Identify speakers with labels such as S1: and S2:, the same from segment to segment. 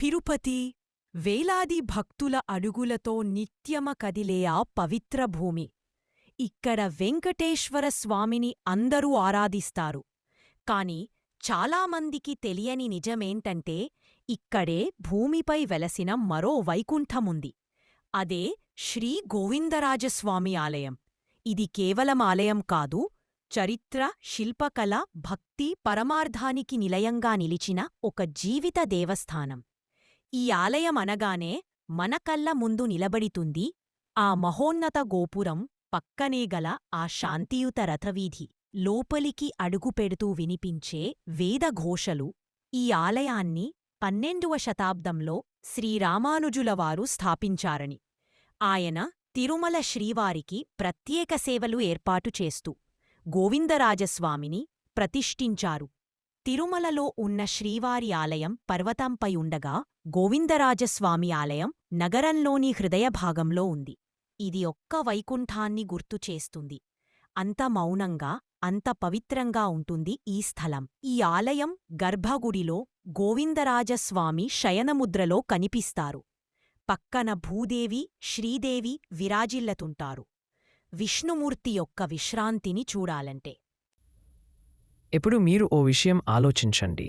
S1: తిరుపతి వేలాది భక్తుల అడుగులతో నిత్యమ కదిలే ఆ పవిత్ర భూమి. ఇక్కడ వెంకటేశ్వర స్వామిని అందరూ ఆరాధిస్తారు. కాని చాలామందికి తెలియని నిజమేంటంటే ఇక్కడే భూమిపై వెలసిన మరో వైకుంఠముంది. అదే శ్రీ గోవిందరాజస్వామి ఆలయం. ఇది కేవలం ఆలయం కాదు, చరిత్ర, శిల్పకళ, భక్తి, పరమార్థానికి నిలయంగా నిలిచిన ఒక జీవిత దేవస్థానం. ఈ ఆలయం అనగానే మన కళ్ళ ముందు నిలబడుతుంది ఆ మహోన్నత గోపురం, పక్కనే గల ఆ శాంతియుత రథవీధి, లోపలికి అడుగుపెడుతూ వినిపించే వేదఘోషలు. ఈ ఆలయాన్ని 12వ శతాబ్దంలో శ్రీరామానుజులవారు స్థాపించారని, ఆయన తిరుమల శ్రీవారికి ప్రత్యేక సేవలు ఏర్పాటు చేస్తూ గోవిందరాజస్వామిని ప్రతిష్ఠించారు. తిరుమలలో ఉన్న శ్రీవారి ఆలయం పర్వతంపై ఉండగా, గోవిందరాజస్వామి ఆలయం నగరంలోని హృదయభాగంలో ఉంది. ఇది ఒక్క వైకుంఠాన్ని గుర్తుచేస్తుంది. అంత మౌనంగా, అంత పవిత్రంగా ఉంటుంది ఈ స్థలం. ఈ ఆలయం గర్భగుడిలో గోవిందరాజస్వామి శయనముద్రలో కనిపిస్తారు. పక్కన భూదేవి, శ్రీదేవి విరాజిల్లతుంటారు. విష్ణుమూర్తి యొక్క విశ్రాంతిని చూడాలంటే
S2: ఇప్పుడు మీరు ఓ విషయం ఆలోచించండి.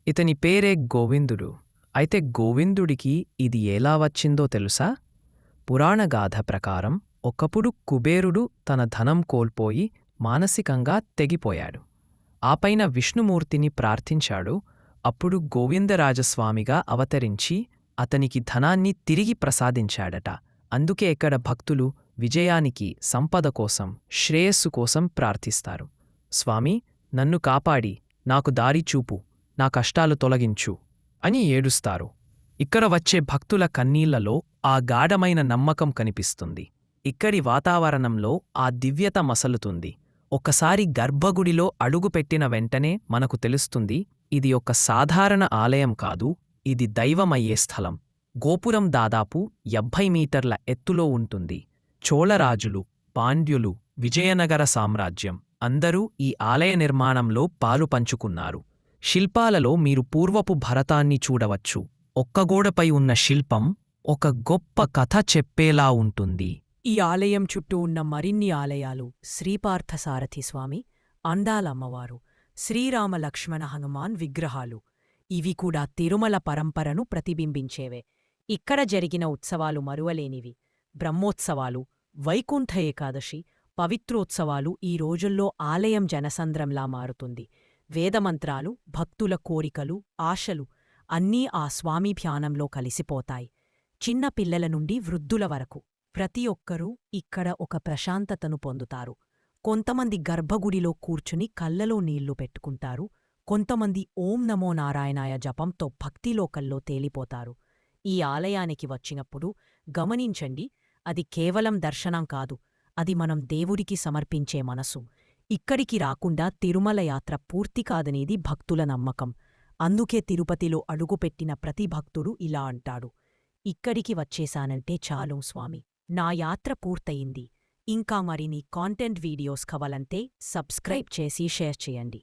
S2: ఇతని పేరే గోవిందుడు. అయితే గోవిందుడికి ఇది ఎలా వచ్చిందో తెలుసా? పురాణగాథ ప్రకారం ఒకప్పుడు కుబేరుడు తన ధనం కోల్పోయి మానసికంగా తెగిపోయాడు. ఆపైన విష్ణుమూర్తిని ప్రార్థించాడు. అప్పుడు గోవిందరాజస్వామిగా అవతరించి అతనికి ధనాన్ని తిరిగి ప్రసాదించాడట. అందుకే ఇక్కడ భక్తులు విజయానికి, సంపద కోసం, శ్రేయస్సు కోసం ప్రార్థిస్తారు. స్వామి, నన్ను కాపాడి, నాకు దారి చూపు, నా కష్టాలు తొలగించు అని ఏడుస్తారు. ఇక్కడ వచ్చే భక్తుల కన్నీళ్లలో ఆ గాఢమైన నమ్మకం కనిపిస్తుంది. ఇక్కడి వాతావరణంలో ఆ దివ్యత మసలుతుంది. ఒకసారి గర్భగుడిలో అడుగుపెట్టిన వెంటనే మనకు తెలుస్తుంది, ఇది ఒక సాధారణ ఆలయం కాదు, ఇది దైవమయ్యే స్థలం. గోపురం దాదాపు 70 మీటర్ల ఎత్తులో ఉంటుంది. చోళరాజులు, పాండ్యులు, విజయనగర సామ్రాజ్యం అందరూ ఈ ఆలయ నిర్మాణంలో పాలు పంచుకున్నారు. శిల్పాలలో మీరు పూర్వపు భరతాన్ని చూడవచ్చు. ఒక్క గోడపై ఉన్న శిల్పం ఒక గొప్ప కథ చెప్పేలా ఉంటుంది.
S1: ఈ ఆలయం చుట్టూ ఉన్న మరిన్ని ఆలయాలు శ్రీపార్థసారథి స్వామి, అందాలమ్మవారు, శ్రీరామ లక్ష్మణ హనుమాన్ విగ్రహాలు, ఇవి కూడా తిరుమల పరంపరను ప్రతిబింబించేవే. ఇక్కడ జరిగిన ఉత్సవాలు మరువలేనివి. బ్రహ్మోత్సవాలు, వైకుంఠ ఏకాదశి, పవిత్రోత్సవాలు ఈ రోజుల్లో ఆలయం జనసంద్రంలా మారుతుంది. వేదమంత్రాలు, భక్తుల కోరికలు, ఆశలు అన్నీ ఆ స్వామి ధ్యానంలో కలిసిపోతాయి. చిన్న పిల్లల నుండి వృద్ధుల వరకు ప్రతి ఒక్కరూ ఇక్కడ ఒక ప్రశాంతతను పొందుతారు. కొంతమంది గర్భగుడిలో కూర్చుని కళ్ళలో నీళ్లు పెట్టుకుంటారు. కొంతమంది ఓం నమో నారాయణాయ జపంతో భక్తిలోకల్లో తేలిపోతారు. ఈ ఆలయానికి వచ్చినప్పుడు గమనించండి, అది కేవలం దర్శనం కాదు, అది మనం దేవుడికి సమర్పించే మనసు. ఇక్కడికి రాకుండా తిరుమల యాత్ర పూర్తి కాదనేది భక్తుల నమ్మకం. అందుకే తిరుపతిలో అడుగుపెట్టిన ప్రతి భక్తుడు ఇలా అంటాడు, ఇక్కడికి వచ్చేశానంటే చాలు స్వామి, నా యాత్ర పూర్తయింది. ఇంకా మరిన్ని కాంటెంట్ వీడియోస్ కావాలంటే సబ్స్క్రైబ్ చేసి షేర్ చేయండి.